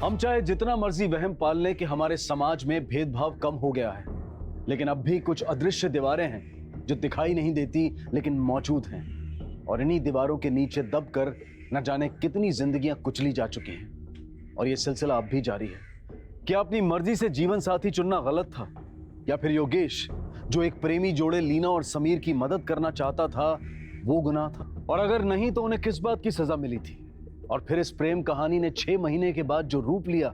हम चाहे जितना मर्जी वहम पाल लें कि हमारे समाज में भेदभाव कम हो गया है, लेकिन अब भी कुछ अदृश्य दीवारें हैं जो दिखाई नहीं देती लेकिन मौजूद हैं। और इन्हीं दीवारों के नीचे दबकर न जाने कितनी जिंदगियां कुचली जा चुकी हैं। और यह सिलसिला अब भी जारी है। क्या अपनी मर्जी से जीवन साथी चुनना गलत था, या फिर योगेश जो एक प्रेमी जोड़े लीना और समीर की मदद करना चाहता था वो गुनाह था? और अगर नहीं तो उन्हें किस बात की सजा मिली थी? और फिर इस प्रेम कहानी ने 6 महीने के बाद जो रूप लिया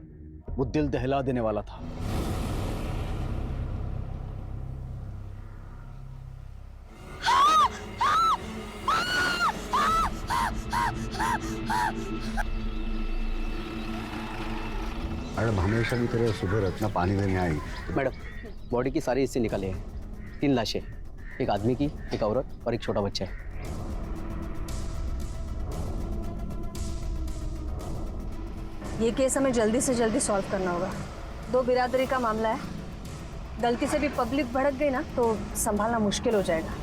वो दिल दहला देने वाला था। मैडम हमेशा की तरह सुबह रत्ना पानी देने आई। मैडम बॉडी की सारी हिस्से निकाले हैं, 3 लाशें, एक आदमी की, एक औरत और एक छोटा बच्चा है। ये केस हमें जल्दी से जल्दी सॉल्व करना होगा। 2 बिरादरी का मामला है, गलती से भी पब्लिक भड़क गई ना तो संभालना मुश्किल हो जाएगा।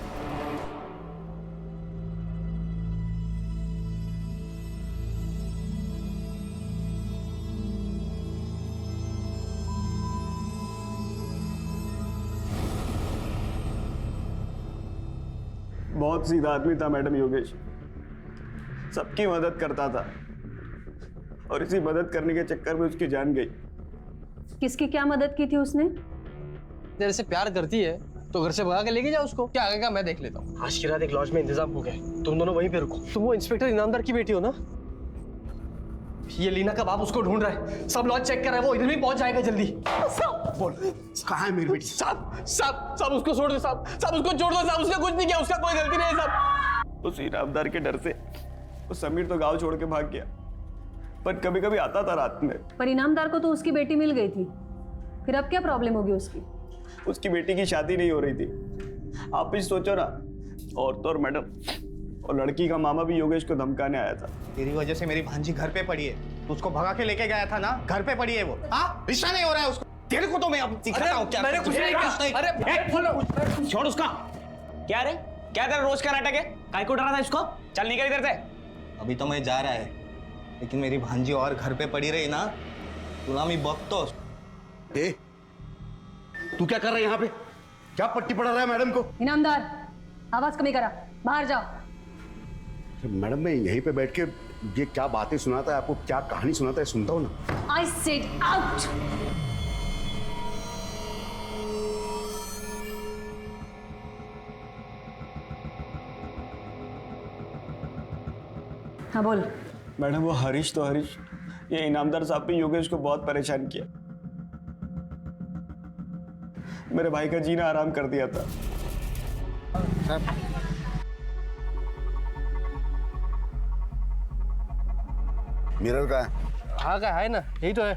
बहुत सीधा आदमी था मैडम योगेश, सबकी मदद करता था और इसी मदद करने के चक्कर में उसकी जान गई। किसकी क्या मदद की थी उसने? तेरे से प्यार करती है तो घर से भगा के लेके जा उसको, क्या आगे का मैं देख लेता हूँ। आज की रात एक लॉज में इंतजाम हो गया, तुम दोनों वहीं पे रुको। तुम वो इंस्पेक्टर इनामदार की बेटी हो ना? ये लीना का बाप उसको ढूंढ रहा है, सब लॉज चेक कर रहा है, वो इधर भी पहुंच जाएगा जल्दी। बोल कहाँ है मेरी बेटी? साहब उसको छोड़ दो, साहब उसको छोड़ दो साहब, उसने कुछ नहीं किया, उसका कोई गलती नहीं है साहब। उस इनामदार के डर से वो समीर तो गांव छोड़ के भाग गया, पर कभी कभी आता था रात में। पर इनामदार को तो उसकी बेटी मिल गई थी, फिर अब क्या प्रॉब्लम होगी उसकी? उसकी बेटी की शादी नहीं हो रही थी। आप भी सोचो ना, और तो और मैडम, और लड़की का मामा भी योगेश को धमकाने आया था। तेरी वजह से मेरी भांजी घर पे पड़ी है, तू उसको भगा के लेके गया था ना, घर पे पड़ी है वो। हाँ, रिश्ता नहीं हो रहा है उसको। तेरे को तो मैं अब दिखाता हूँ क्या। मैंने कुछ नहीं कहा। अरे छोड़ उसका। क्या रे, क्या तेरा रोज का नाटक है? काय को डरा था इसको? चल निकल इधर से। अभी तो मैं जा रहा है, लेकिन मेरी भांजी और घर पे पड़ी रही ना, गुलामी बख्तो। तू क्या कर रहा है यहाँ पे? क्या पट्टी पड़ा रहा है मैडम को? इनामदार, आवाज कमी करा, बाहर जाओ। मैडम मैं यहीं पे बैठ के ये क्या बातें सुनाता है आपको, क्या कहानी सुनाता है सुनता हूँ ना। I said out. हाँ बोल। मैडम वो हरीश, ये इनामदार साहब ने योगेश को बहुत परेशान किया, मेरे भाई का जीना आराम कर दिया था। मिरर का है? हाँ का है ना, यही तो है।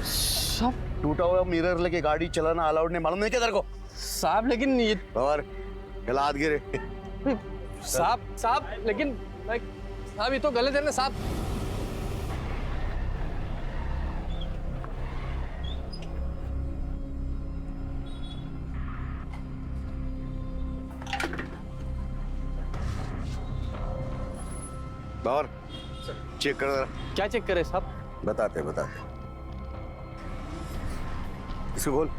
सब टूटा हुआ मिरर लेके गाड़ी चलाना अलाउड नहीं, मालूम नहीं क्या तेरे को? साहब लेकिन ये और गला हाथ गिरे। साहब लेकिन साहब ये तो गलत है ना साहब। और चेक कर जरा। क्या चेक करे साहब? बताते इसको बोल।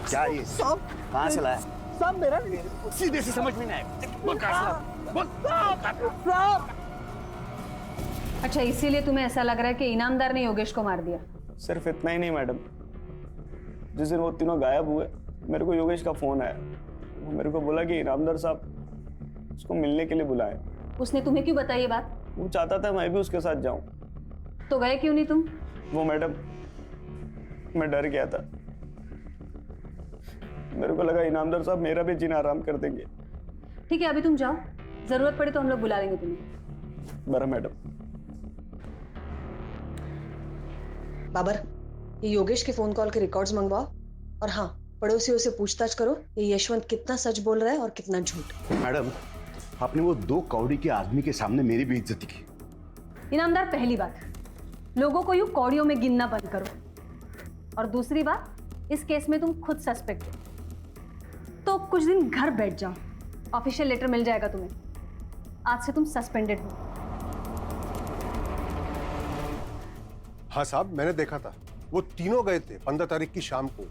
क्या ये कहाँ से लाया? साहब मेरा सीधे से समझ में नहीं आया। अच्छा, इसीलिए तुम्हें ऐसा लग रहा है कि इनामदार ने योगेश को मार दिया? सिर्फ इतना ही नहीं मैडम, जिस दिन वो तीनों गायब हुए मेरे को योगेश का फोन आया। वो मेरे को बोला कि इनामदार साहब उसको मिलने के लिए बुलाए। उसने तुम्हें क्यों बताई ये बात? वो चाहता था मैं भी उसके साथ जाऊं। तो गए क्यों नहीं तुम? वो मैडम, मैं डर गया था, मेरे को लगा इनामदार साहब मेरा भी जीना आराम कर देंगे। ठीक है, अभी तुम जाओ, जरूरत पड़े तो हम लोग बुला लेंगे तुम्हें। बरा मैडम। बाबर, ये योगेश के फोन कॉल के रिकॉर्ड्स मंगवाओ, और हाँ, पड़ोसियों से पूछताछ करो ये यशवंत कितना सच बोल रहा है और कितना झूठ। मैडम, आपने वो 2 कौड़ी के आदमी के सामने मेरी बेइज्जती की। इनामदार, पहली बात, लोगों को यूं कौड़ियों में गिनना बंद करो। और दूसरी बात, इस केस में तुम खुद सस्पेक्ट हो, तो कुछ दिन घर बैठ जाओ, ऑफिशियल लेटर मिल जाएगा तुम्हें। आज से तुम सस्पेंडेड हो। हाँ साहब, मैंने देखा था, वो तीनों गए थे 15 तारीख की शाम को।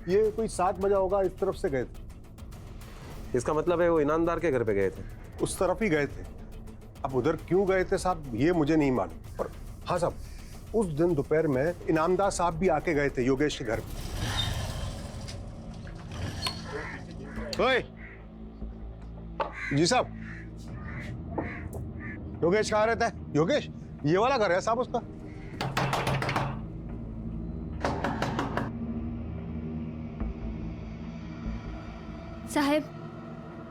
ये कोई 7 बजा होगा, इस तरफ से गए थे। इसका मतलब है वो इनामदार के घर पे गए थे? उस तरफ ही गए थे। अब उधर क्यों गए थे साहब, ये मुझे नहीं मालूम। पर हाँ साहब, उस दिन दोपहर में इनामदार साहब भी आके गए थे योगेश के घर पे। ओए जी साहब, योगेश कहाँ रहता है? योगेश, ये वाला घर है साहब उसका। साहब,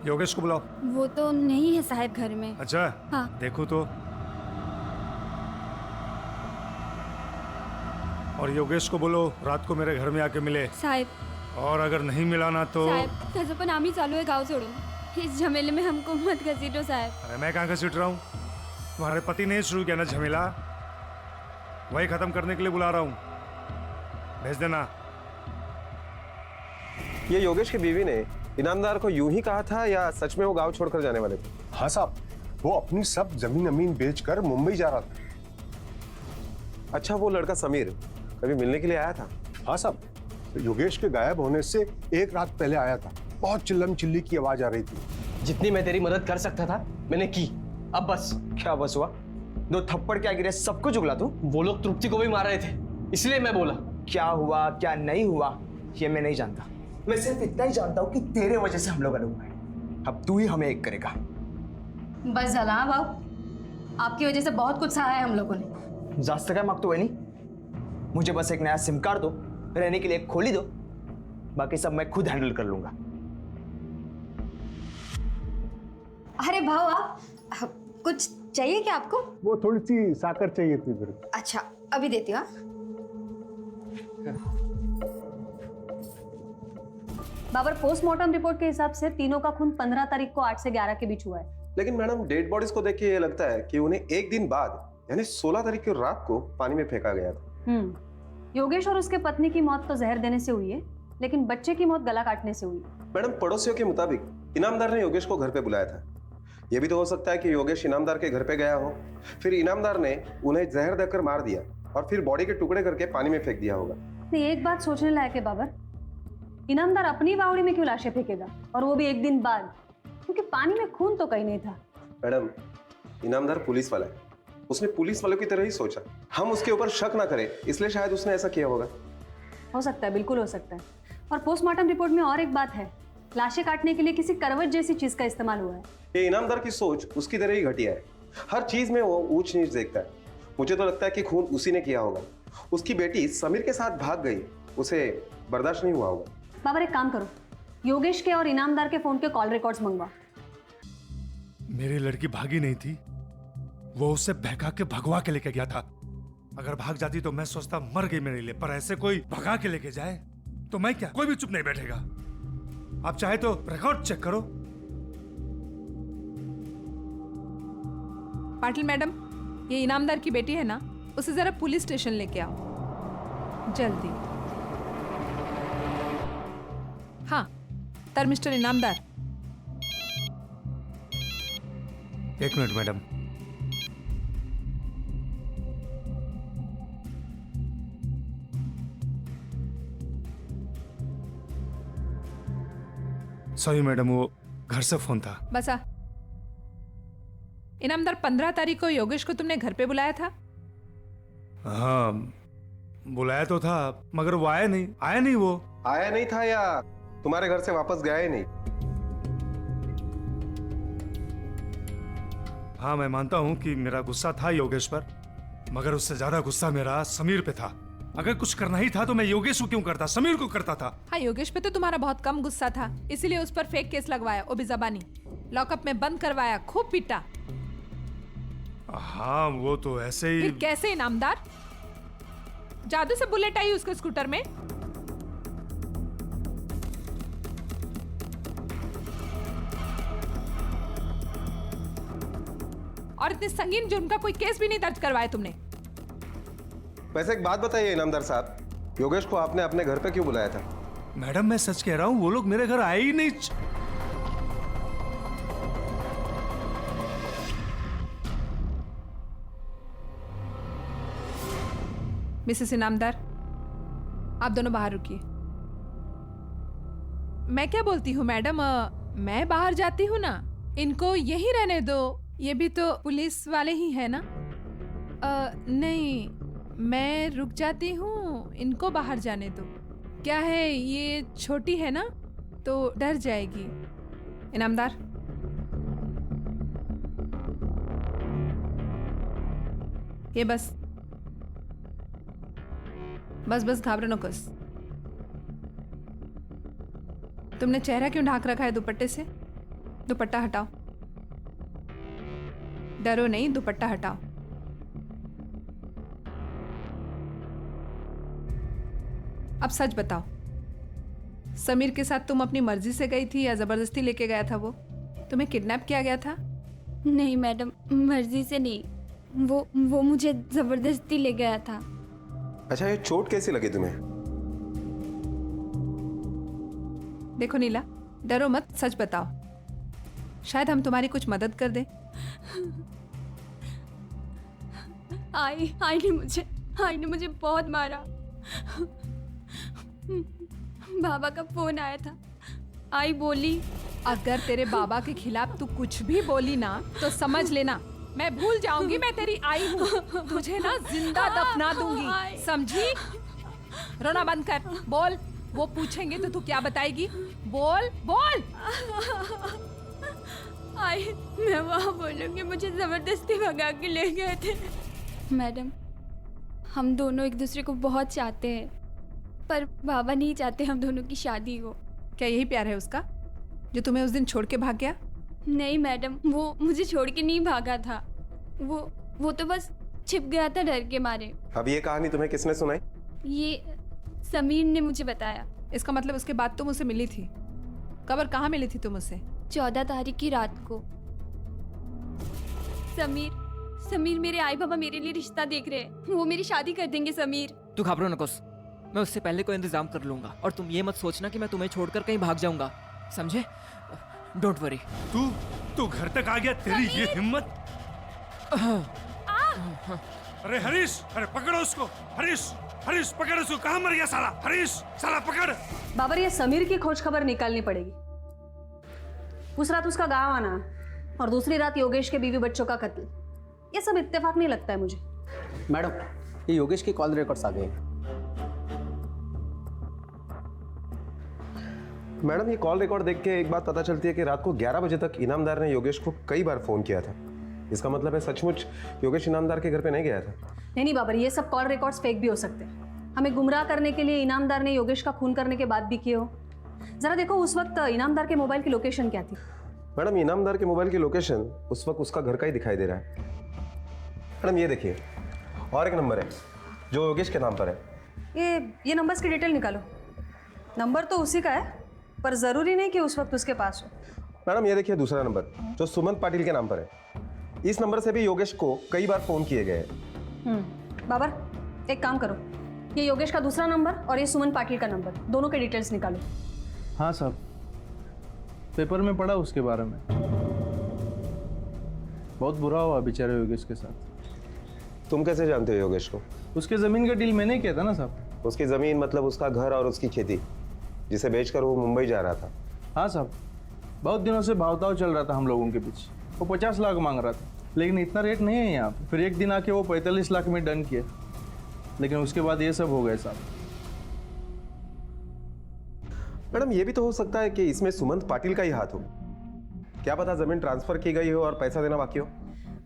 योगेश को बुलाओ। वो तो नहीं है साहब घर में। अच्छा, हाँ। देखो तो। और योगेश को बोलो रात को मेरे घर में आके मिले। साहब। और अगर नहीं मिला ना तो। साहब, कैसे पर नाम ही चालू है, गाँव छोड़ो। इस झमेले में हमको मत घसीटो साहब। अरे मैं कहाँ घसीट रहा हूँ? तुम्हारे पति ने शुरू किया ना झमेला, वही खत्म करने के लिए बुला रहा हूँ। भेज देना। ये योगेश की बीवी ने इनामदार को यूं ही कहा था या सच में वो गांव छोड़कर जाने वाले थे? हाँ साहब, वो अपनी सब जमीन अमीन बेचकर मुंबई जा रहा था। अच्छा, वो लड़का समीर कभी मिलने के लिए आया था? हाँ साहब, योगेश के गायब होने से 1 रात पहले आया था। बहुत चिल्लम चिल्ली की आवाज आ रही थी। जितनी मैं तेरी मदद कर सकता था मैंने की, अब बस। क्या बस हुआ? 2 थप्पड़ क्या गिरे, सब कुछ उगला तू? वो लोग तृप्ति को भी मार रहे थे, इसलिए मैं बोला। क्या हुआ क्या नहीं हुआ ये मैं नहीं जानता। मैं सिर्फ इतना ही जानता हूँ कि तेरे वजह से हम लोग अलग हुए। अब तू ही हमें एक करेगा। बस झाला हाँ बाबू, आपकी वजह से बहुत कुछ सहा है हम लोगों ने। जास्त काय मागतो है नहीं, मुझे बस एक नया सिम कार्ड दो, रहने के लिए एक खोली दो, बाकी सब मैं खुद हैंडल कर लूंगा। अरे भाव, आप कुछ चाहिए क्या आपको? वो थोड़ी सी साकर चाहिए थी मेरे को। अच्छा, अभी देती हूँ। बाबर, पोस्टमार्टम रिपोर्ट के हिसाब से तीनों का खून 15 तारीख को 8 से 11 के बीच हुआ है। लेकिन मैडम, डेड बॉडीज को देख के ये लगता है कि उन्हें एक दिन बाद यानी 16 तारीख की रात को पानी में फेंका गया था। योगेश और उसके पत्नी की मौत तो जहर देने से हुई है, लेकिन बच्चे की मौत गला काटने से हुई है। मैडम, पड़ोसियों के मुताबिक इनामदार ने योगेश को घर पे बुलाया था। यह भी तो हो सकता है कि योगेश इनामदार के घर पे गया हो, फिर इनामदार ने उन्हें जहर देकर मार दिया और फिर बॉडी के टुकड़े करके पानी में फेंक दिया होगा। नहीं, एक बात सोचने लायक है बाबर, इनामदार अपनी बावड़ी में क्यों लाशें फेंकेगा, और वो भी एक दिन बाद, क्योंकि पानी में खून तो कहीं नहीं था। मैडम, इनामदार पुलिस वाला है, उसने पुलिस वालों की तरह ही सोचा। हम उसके ऊपर शक ना करें, इसलिए शायद उसने ऐसा किया होगा। हो सकता है, बिल्कुल हो सकता है। और पोस्टमार्टम रिपोर्ट में और एक बात है, लाशें काटने के लिए किसी करवट जैसी चीज का इस्तेमाल हुआ है। ये इनामदार की सोच उसकी तरह ही घटिया है, हर चीज में वो ऊंच नीच देखता है। मुझे तो लगता है कि खून उसी ने किया होगा। उसकी बेटी समीर के साथ भाग गई, उसे बर्दाश्त नहीं हुआ होगा। बाबर, एक काम करो, योगेश के और इनामदार के फोन के कॉल रिकॉर्ड्स मंगवा। मेरी लड़की भागी नहीं थी, वो उसे बहका के भगवा के लेके गया था। अगर भाग जाती तो मैं सोचता मर गई मेरे लिए, पर ऐसे कोई भगा के लेके जाए तो मैं क्या, कोई भी चुप नहीं बैठेगा। आप चाहे तो रिकॉर्ड चेक करो। पाटिल मैडम, ये इनामदार की बेटी है ना, उसे जरा पुलिस स्टेशन लेके आओ जल्दी। हाँ, तर mister Inamdar. 1 minute madam. Sorry madam, वो घर से फोन था। बसा। इनामदार, 15 तारीख को योगेश को तुमने घर पे बुलाया था? हाँ, बुलाया तो था, मगर वो आया नहीं। वो आया नहीं था या तुम्हारे घर से वापस गया ही नहीं? हाँ, मैं मानता हूं कि मेरा गुस्सा था योगेश पर, मगर उससे ज्यादा गुस्सा मेरा समीर पे था। अगर कुछ करना ही था तो मैं योगेश को क्यों करता, समीर को करता था। हाँ, योगेश पे तो तुम्हारा बहुत कम गुस्सा था, इसीलिए उस पर फेक केस लगवाया, वो भी जबानी। लॉकअप में बंद करवाया, खूब पीटा। हाँ, वो तो ऐसे ही। फिर कैसे इनामदार? जादू से बुलेट आई उसके स्कूटर में? और इतने संगीन जुर्म का कोई केस भी नहीं दर्ज करवाया तुमने। वैसे एक बात बताइए इनामदार साहब, योगेश को आपने अपने घर पे क्यों बुलाया था? मैडम मैं सच कह रहा हूं, वो लोग मेरे घर आए ही नहीं। मिसेस इनामदार, आप दोनों बाहर रुकिए। मैं क्या बोलती हूँ मैडम, मैं बाहर जाती हूँ ना, इनको यहीं रहने दो, ये भी तो पुलिस वाले ही है ना। नहीं, मैं रुक जाती हूँ, इनको बाहर जाने दो। क्या है, ये छोटी है ना तो डर जाएगी। इनामदार, ये बस बस बस घाबरो नकोस। तुमने चेहरा क्यों ढाक रखा है दुपट्टे से? दुपट्टा हटाओ। डरो नहीं, दुपट्टा हटाओ। अब सच बताओ, समीर के साथ तुम अपनी मर्जी से गई थी या जबरदस्ती लेके गया था वो? तुम्हें किडनैप किया गया था? नहीं मैडम, मर्जी से नहीं, वो मुझे जबरदस्ती ले गया था। अच्छा, ये चोट कैसी लगी तुम्हें? देखो नीला, डरो मत, सच बताओ, शायद हम तुम्हारी कुछ मदद कर दें। आई ने मुझे बहुत मारा। बाबा का फोन आया था, आई बोली अगर तेरे बाबा के खिलाफ तू कुछ भी बोली ना तो समझ लेना मैं भूल जाऊंगी मैं तेरी आई हूँ, तुझे ना जिंदा दफना दूंगी, समझी? रोना बंद कर, बोल। वो पूछेंगे तो तू क्या बताएगी? बोल बोल। आई, मैं वहाँ बोलूंगी मुझे जबरदस्ती भगा के ले गए थे। मैडम, हम दोनों एक दूसरे को बहुत चाहते हैं, पर बाबा नहीं चाहते हम दोनों की शादी हो। क्या यही प्यार है उसका जो तुम्हें उस दिन छोड़ के भाग गया? नहीं मैडम, वो मुझे छोड़ के नहीं भागा था, वो तो बस छिप गया था डर के मारे। अब ये कहानी तुम्हें किसने सुनाई? ये समीर ने मुझे बताया। इसका मतलब उसके बाद तुम उससे मिली थी? कब और कहाँ मिली थी तुम उससे? 14 तारीख की रात को। समीर मेरे आई बाबा मेरे लिए रिश्ता देख रहे हैं, वो मेरी शादी कर देंगे। समीर, तू घबरो नकोस, मैं उससे पहले कोई इंतजाम कर लूंगा, और तुम ये मत सोचना कि मैं तुम्हें छोड़कर कहीं भाग जाऊंगा, समझे? Don't worry. तू घर तक आ गया, तेरी ये हिम्मत! अरे हरीश, अरे पकड़ो उसको! हरीश पकड़ उसको! कहाँ मर गया साला? हरीश साला पकड़! बाबर, ये समीर की खोज खबर निकालनी पड़ेगी। उस रात उसका गांव आना और दूसरी रात योगेश के बीवी बच्चों का कत्ल, ये सब इत्तेफाक नहीं लगता है मुझे। मैडम, ये योगेश के कॉल रिकॉर्ड्स आ गए हैं। मैडम, ये कॉल रिकॉर्ड देख के एक बात पता चलती है कि रात को 11 बजे तक इनामदार ने योगेश को कई बार फोन किया था। इसका मतलब है सचमुच योगेश इनामदार के घर पे नहीं गया था। नहीं बाबर, ये सब कॉल रिकॉर्ड्स फेक भी हो सकते हैं। हमें गुमराह करने के लिए इनामदार ने योगेश का खून करने के बाद भी किए हो। जरा देखो उस वक्त इनामदार के मोबाइल की लोकेशन क्या थी? मैडम, इनामदार के मोबाइल की लोकेशन उस वक्त उसका घर का ही दिखाई दे रहा है। मैडम ये देखिए, और एक नंबर है जो योगेश के नाम पर है। ये नंबर्स की डिटेल निकालो। नंबर तो उसी का है, पर जरूरी नहीं कि उस वक्त उसके पास हो। मैडम ये देखिए दूसरा नंबर जो सुमंत पाटिल के नाम पर है। इस नंबर से भी योगेश को कई बार फोन किए गए हैं। बाबर, एक काम करो, ये योगेश का दूसरा नंबर और ये सुमन पाटिल का नंबर, दोनों के डिटेल्स निकालो। हाँ साहब, पेपर में पढ़ा उसके बारे में। बहुत बुरा हुआ बेचारे योगेश के साथ। तुम कैसे जानते हो योगेश को? उसके जमीन का डील मैंने किया था ना साहब। उसकी जमीन मतलब उसका घर और उसकी खेती, जिसे बेचकर वो मुंबई जा रहा था। हाँ साहब, बहुत दिनों से भावताव चल रहा था हम लोगों के बीच। वो 50 लाख मांग रहा था, लेकिन इतना रेट नहीं है यहाँ। फिर एक दिन आके वो 45 लाख में डन किया, लेकिन उसके बाद ये सब हो गए साहब। मैडम ये भी तो हो सकता है कि इसमें सुमंत पाटिल का ही हाथ हो। क्या पता जमीन ट्रांसफर की गई हो और पैसा देना बाकी हो।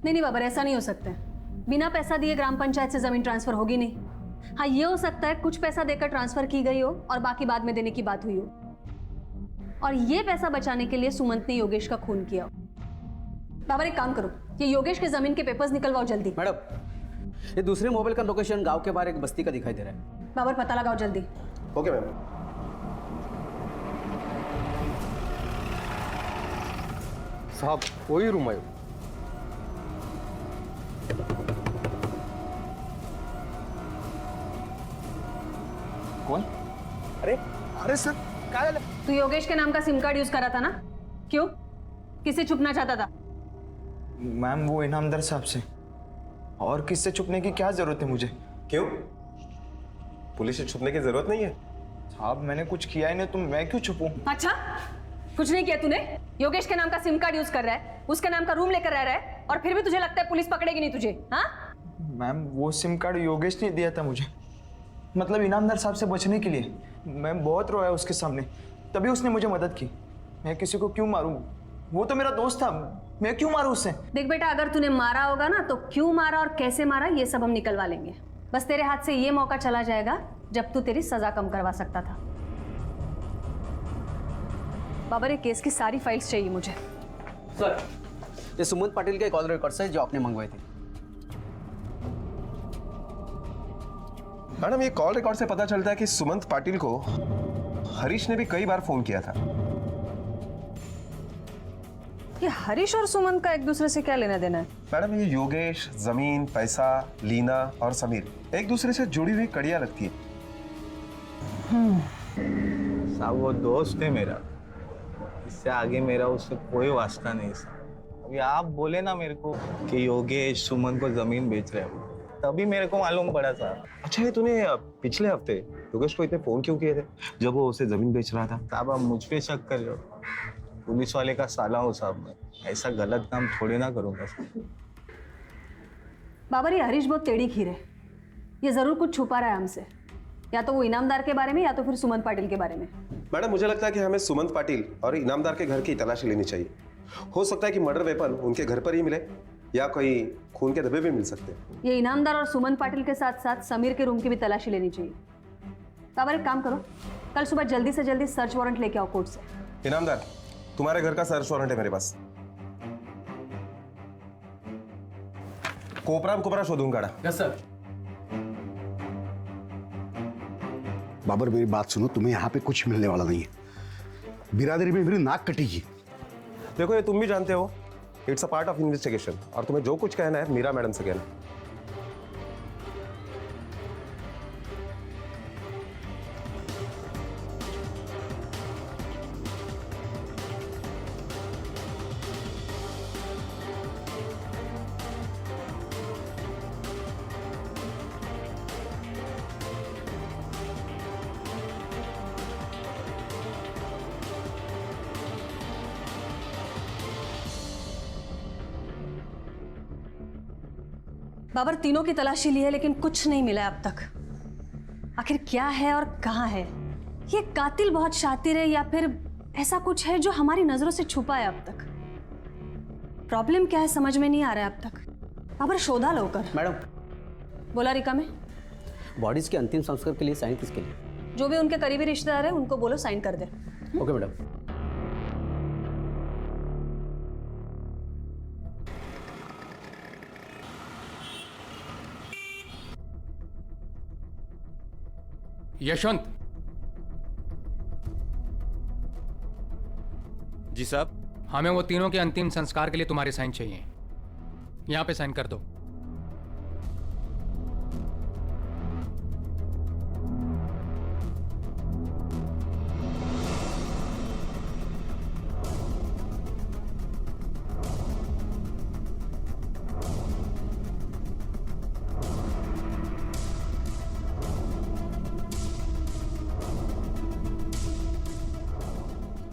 नहीं बाबर, ऐसा नहीं हो सकता है। बिना पैसा दिए ग्राम पंचायत से जमीन ट्रांसफर होगी नहीं। हाँ, ये हो सकता है कुछ पैसा देकर ट्रांसफर की गई हो और बाकी बाद में देने की बात हुई हो, और ये पैसा बचाने के लिए सुमंत ने योगेश का खून किया हो। बाबर, एक काम करो, ये योगेश के जमीन के पेपर्स निकलवाओ जल्दी। मैडम, ये दूसरे मोबाइल का लोकेशन गांव के बाहर एक बस्ती का दिखाई दे रहा है। बाबर, पता लगाओ जल्दी। Okay ma'am. साहब, वही रूम आयो। अरे अरे सर क्या झालं? तू योगेश के नाम का सिम कार्ड यूज करा था ना? क्यों? किससे छुपना चाहता था? मैम वो इनामदार साहब से। और किससे छुपने की क्या जरूरत है मुझे? क्यों? पुलिस से छुपने की जरूरत नहीं है। साहब मैंने कुछ किया ही नहीं तो मैं क्यों छुपूं? अच्छा, कुछ नहीं किया तूने? योगेश के नाम का सिम कार्ड यूज कर रहा है, उसके नाम का रूम लेकर रह रहा है, और फिर भी तुझे लगता है पुलिस पकड़ेगी नहीं तुझे? हाँ? मैम वो सिम कार्ड योगेश ने दिया था मुझे, मतलब इनामदार साहब से बचने के लिए। मैं बहुत रोया उसके सामने, तभी उसने मुझे मदद की। मैं किसी को क्यों मारूं? वो तो मेरा दोस्त था, मैं क्यों मारूं उससे? देख बेटा, अगर तूने मारा होगा ना तो क्यों मारा और कैसे मारा ये सब हम निकलवा लेंगे। बस तेरे हाथ से ये मौका चला जाएगा जब तू तेरी सजा कम करवा सकता था। बाबर, ये केस की सारी फाइल्स चाहिए मुझे। सर, ये सुमंत पाटिल के कॉल रिकॉर्ड्स है जो आपने मंगवाए थे। मैडम, ये कॉल रिकॉर्ड से पता चलता है कि सुमंत पाटिल को हरीश ने भी कई बार फोन किया था। ये हरीश और सुमंत का एक दूसरे से क्या लेना देना है? मैडम, ये योगेश, जमीन, पैसा, लीना और समीर एक दूसरे से जुड़ी हुई कड़ियां लगती है। साहब वो दोस्त है मेरा, इससे आगे मेरा उससे कोई वास्ता नहीं साहब। अभी आप बोले ना मेरे को कि योगेश सुमन को जमीन बेच रहे हो, तभी मेरे को मालूम पड़ा साहब। अच्छा, ये तूने पिछले हफ्ते योगेश को इतने फोन क्यों किए थे जब वो उसे जमीन बेच रहा था? साहब आप मुझ पे शक कर रहे हो? पुलिस वाले का साला हूँ साहब, मैं ऐसा गलत काम थोड़ी ना करूँगा। बाबर, ये हरीश बहुत टेढ़ी खीर है, ये जरूर कुछ छुपा रहा है हमसे, या तो वो इनामदार के बारे में या तो फिर सुमंत पाटिल के बारे में। मैडम, मुझे लगता है कि हमें सुमंत पाटिल और इनामदार के घर की तलाशी लेनी चाहिए। हो सकता है कि मर्डर वेपन उनके घर पर ही मिले या कोई खून के धब्बे भी मिल सकते हैं। ये इनामदार और सुमंत पाटिल के साथ साथ समीर के रूम की भी तलाशी लेनी चाहिए। बाबर, एक काम करो, कल सुबह जल्दी से जल्दी सर्च वारंट लेके आओ कोर्ट से। इनामदार, तुम्हारे घर का सर्च वारंट है मेरे पास। कोपरा शोधूंगा। Yes sir. बाबर, मेरी बात सुनो, तुम्हें यहाँ पे कुछ मिलने वाला नहीं है। बिरादरी में मेरी नाक कटेगी। देखो, ये तुम भी जानते हो, it's a part of investigation, और तुम्हें जो कुछ कहना है मीरा मैडम से कहना। बाबर, तीनों की तलाशी ली है लेकिन कुछ नहीं मिला अब तक। आखिर क्या है और कहाँ है? ये कातिल बहुत शातिर है या फिर ऐसा कुछ है जो हमारी नजरों से छुपा है अब तक? प्रॉब्लम क्या है समझ में नहीं आ रहा है अब तक। बाबर, शोधा लो कर। मैडम, बोला रिका में बॉडीज के अंतिम संस्कार के लिए साइन किसके लिए? जो भी उनके करीबी रिश्तेदार है उनको बोलो साइन कर दे। Okay madam. यशवंत जी साहब, हमें वो तीनों के अंतिम संस्कार के लिए तुम्हारे साइन चाहिए। यहां पे साइन कर दो।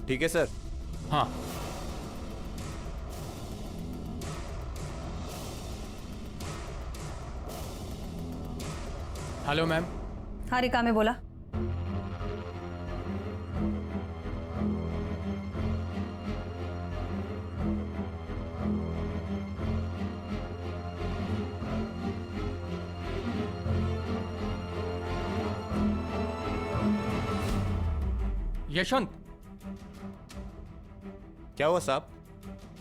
ठीक है सर। हाँ, हेलो मैम। हाँ रिका में बोला। यशवंत, क्या हुआ साहब?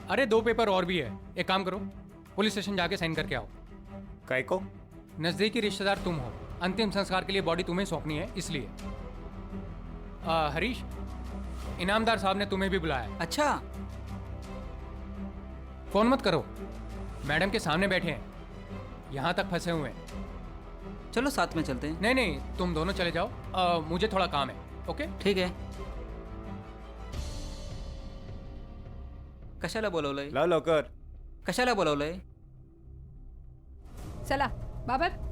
अरे 2 पेपर और भी है, एक काम करो, पुलिस स्टेशन जाके साइन करके आओ। काय को? नजदीकी रिश्तेदार तुम हो, अंतिम संस्कार के लिए बॉडी तुम्हें सौंपनी है इसलिए। हरीश, इनामदार साहब ने तुम्हें भी बुलाया। अच्छा, फोन मत करो, मैडम के सामने बैठे हैं, यहाँ तक फंसे हुए हैं। चलो साथ में चलते हैं। नहीं नहीं, तुम दोनों चले जाओ, मुझे थोड़ा काम है। ओके ठीक आहे. कशाला बोलवलंय? लाव लवकर. कशाला बोलवलंय? चला बाबर.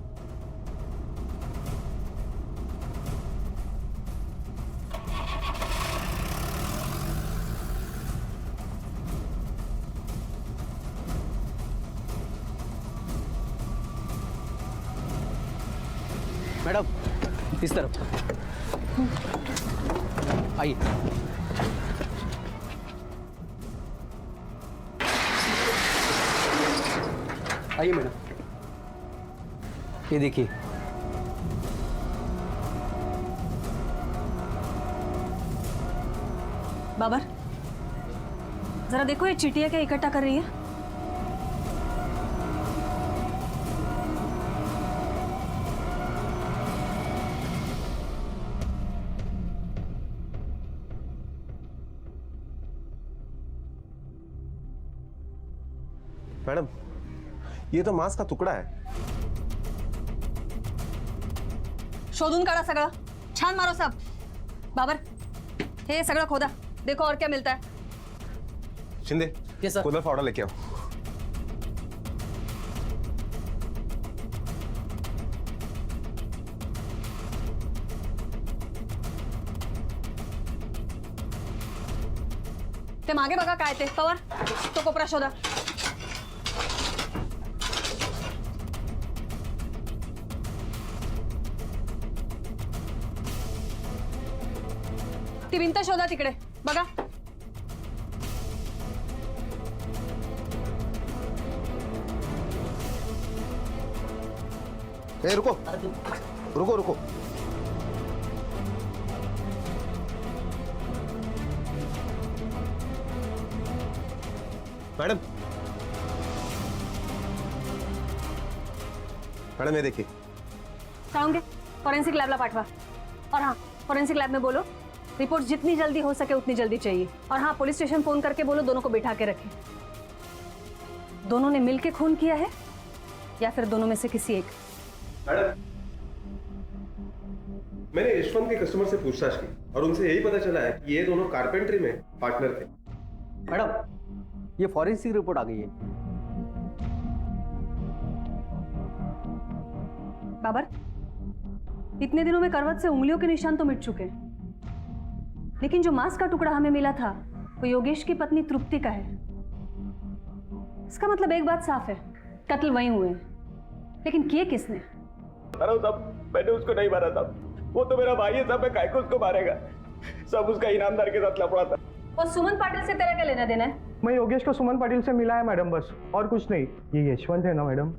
मैडम इस तरफ आइए. आइए मैडम, ये देखिए. बाबर, जरा देखो ये चीटियां क्या इकट्ठा कर रही है. मैडम, ये तो मांस का टुकड़ा है. शोधून काढा सगळं, छान मारो सब. बाबर, हे सगळं खोदा, देखो और क्या मिलता है. शिंदे, कूलर पाउडर लेके आओ. ते मागे बघा काय ते. पवार, तो कोपरा शोधा. ती भिंत शोधा तिकडे बघा. ए, रुको रुको रुको. मैडम, मैडम ये देखिए. काढून फॉरेंसिक लैब ला पाठवा. और हाँ, फॉरेंसिक लैब में बोलो रिपोर्ट जितनी जल्दी हो सके उतनी जल्दी चाहिए. और हाँ, पुलिस स्टेशन फोन करके बोलो दोनों को बिठा के रखें. दोनों ने मिलके खून किया है या फिर दोनों में से किसी एक. मैडम, मैंने यशवंत के कस्टमर से पूछताछ की और उनसे यही पता चला है कि ये दोनों कारपेंट्री में पार्टनर थे. मैडम, ये फॉरेंसिक रिपोर्ट आ गई है. बाबर, इतने दिनों में करवट से उंगलियों के निशान तो मिट चुके हैं, लेकिन जो मांस का टुकड़ा हमें मिला था वो योगेश की पत्नी तृप्ति का है. इसका मतलब एक बात साफ है, कत्ल वहीं हुए हैं. लेकिन किए किसने? सब मैंने उसको नहीं मारा था. वो तो मेरा भाई है. सब मैं काय को उसको मारेगा. सब उसका इनामदार के साथ लफड़ा था. वो सुमन पाटिल से तेरा क्या लेना देना है? मैं योगेश को सुमन पाटिल से मिला है मैडम, बस और कुछ नहीं. ये यशवंत है ना मैडम,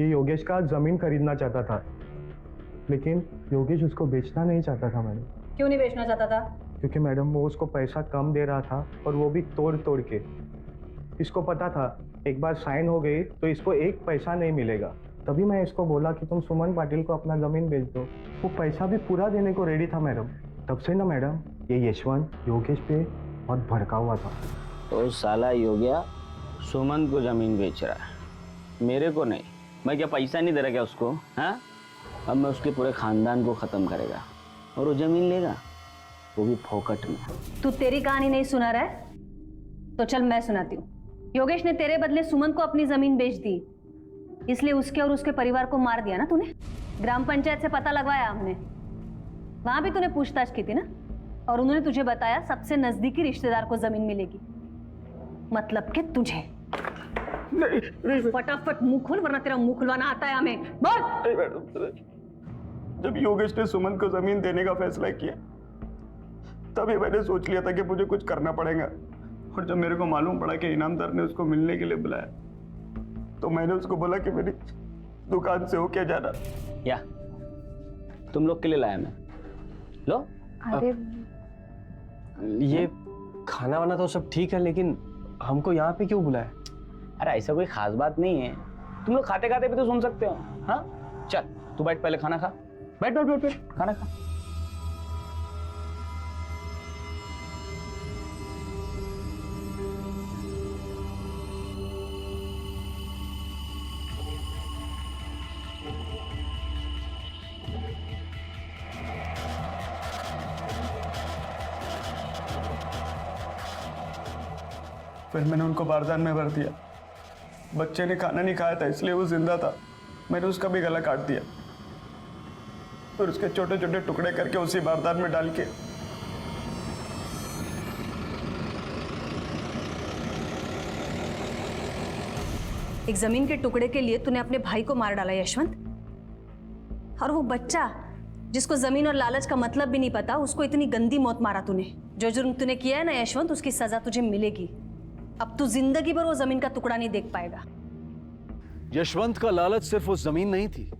ये योगेश का जमीन खरीदना चाहता था, लेकिन योगेश उसको बेचना नहीं चाहता था मैडम. क्यों नहीं बेचना चाहता था? क्योंकि मैडम वो उसको पैसा कम दे रहा था और वो भी तोड़ तोड़ के. इसको पता था एक बार साइन हो गई तो इसको एक पैसा नहीं मिलेगा. तभी मैं इसको बोला कि तुम सुमन पाटिल को अपना जमीन बेच दो. वो पैसा भी पूरा देने को रेडी था मैडम. तब से ना मैडम ये यशवंत योगेश पे बहुत भड़का हुआ था. तो साला योगिया सुमन को जमीन बेच रहा है, मेरे को नहीं. मैं क्या पैसा नहीं दे रहा क्या उसको? हाँ, अब मैं उसके पूरे खानदान को खत्म करेगा और वो जमीन लेगा, वो भी फोकट में. तू तेरी कहानी नहीं सुना रहा है तो चल मैं सुनाती हूँ. योगेश ने तेरे बदले सुमन को अपनी जमीन बेच दी, इसलिए उसके और उसके परिवार को मार दिया ना तूने. ग्राम पंचायत से पता लगवाया हमने, वहां भी तूने पूछताछ की थी ना, और उन्होंने तुझे बताया सबसे नजदीकी रिश्तेदार को जमीन मिलेगी. मतलब कि तुझे. नहीं, फटाफट मुंह खोल वरना तेरा मुंह खुलवाना आता है हमें. बोल. जब योगेश ने सुमन को जमीन देने का फैसला किया तभी मैंने सोच लिया था कि मुझे कुछ करना पड़ेगा. और जब मेरे को मालूम पड़ा कि इनामदार ने उसको मिलने के लिए बुलाया तो मैंने उसको बोला कि मेरी दुकान से होके जाना. या तुम लोग के लिए लाया मैं. लो. अरे ये खाना वाना तो सब ठीक है, लेकिन हमको यहाँ पे क्यों बुलाया? अरे ऐसा कोई खास बात नहीं है, तुम लोग खाते खाते भी तो सुन सकते हो. हाँ चल तू बैठ, पहले खाना खा. बैठ बैठ बैठ बैठ, खाना खा. फिर मैंने उनको बारदान में भर दिया। बच्चे ने खाना नहीं खाया था इसलिए वो जिंदा था, मैंने उसका भी गला काट दिया, फिर उसके छोटे छोटे टुकड़े करके उसी बारदान में डाल के एक जमीन के टुकड़े के लिए तूने अपने भाई को मार डाला यशवंत, और वो बच्चा जिसको जमीन और लालच का मतलब भी नहीं पता, उसको इतनी गंदी मौत मारा तूने। जो जुर्म तूने किया है ना यशवंत, उसकी सजा तुझे मिलेगी। अब तू जिंदगी भर वो जमीन का टुकड़ा नहीं देख पाएगा। यशवंत का लालच सिर्फ वो जमीन नहीं थी,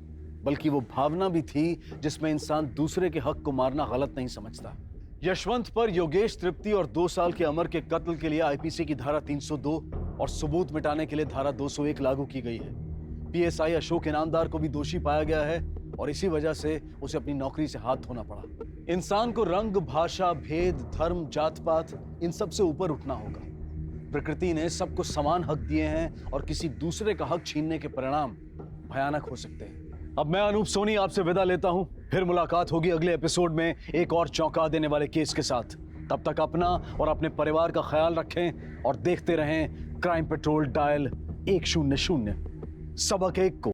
बल्कि वो भावना भी थी जिसमें इंसान दूसरे के हक को मारना गलत नहीं समझता। यशवंत पर योगेश तृप्ति और 2 साल के अमर के कत्ल के लिए आईपीसी की धारा 302 और सबूत मिटाने के लिए धारा 201 लागू की गई है। पीएसआई अशोक इनामदार को भी दोषी पाया गया है और इसी वजह से उसे अपनी नौकरी से हाथ धोना पड़ा। इंसान को रंग, भाषा, भेद, धर्म, जात पात इन सब से ऊपर उठना होगा। प्रकृति ने सबको समान हक दिए हैं और किसी दूसरे का हक छीनने के परिणाम भयानक हो सकते हैं। अब मैं अनूप सोनी आपसे विदा लेता हूं। फिर मुलाकात होगी अगले एपिसोड में एक और चौंका देने वाले केस के साथ। तब तक अपना और अपने परिवार का ख्याल रखें और देखते रहें क्राइम पेट्रोल डायल 100। सबक 1 को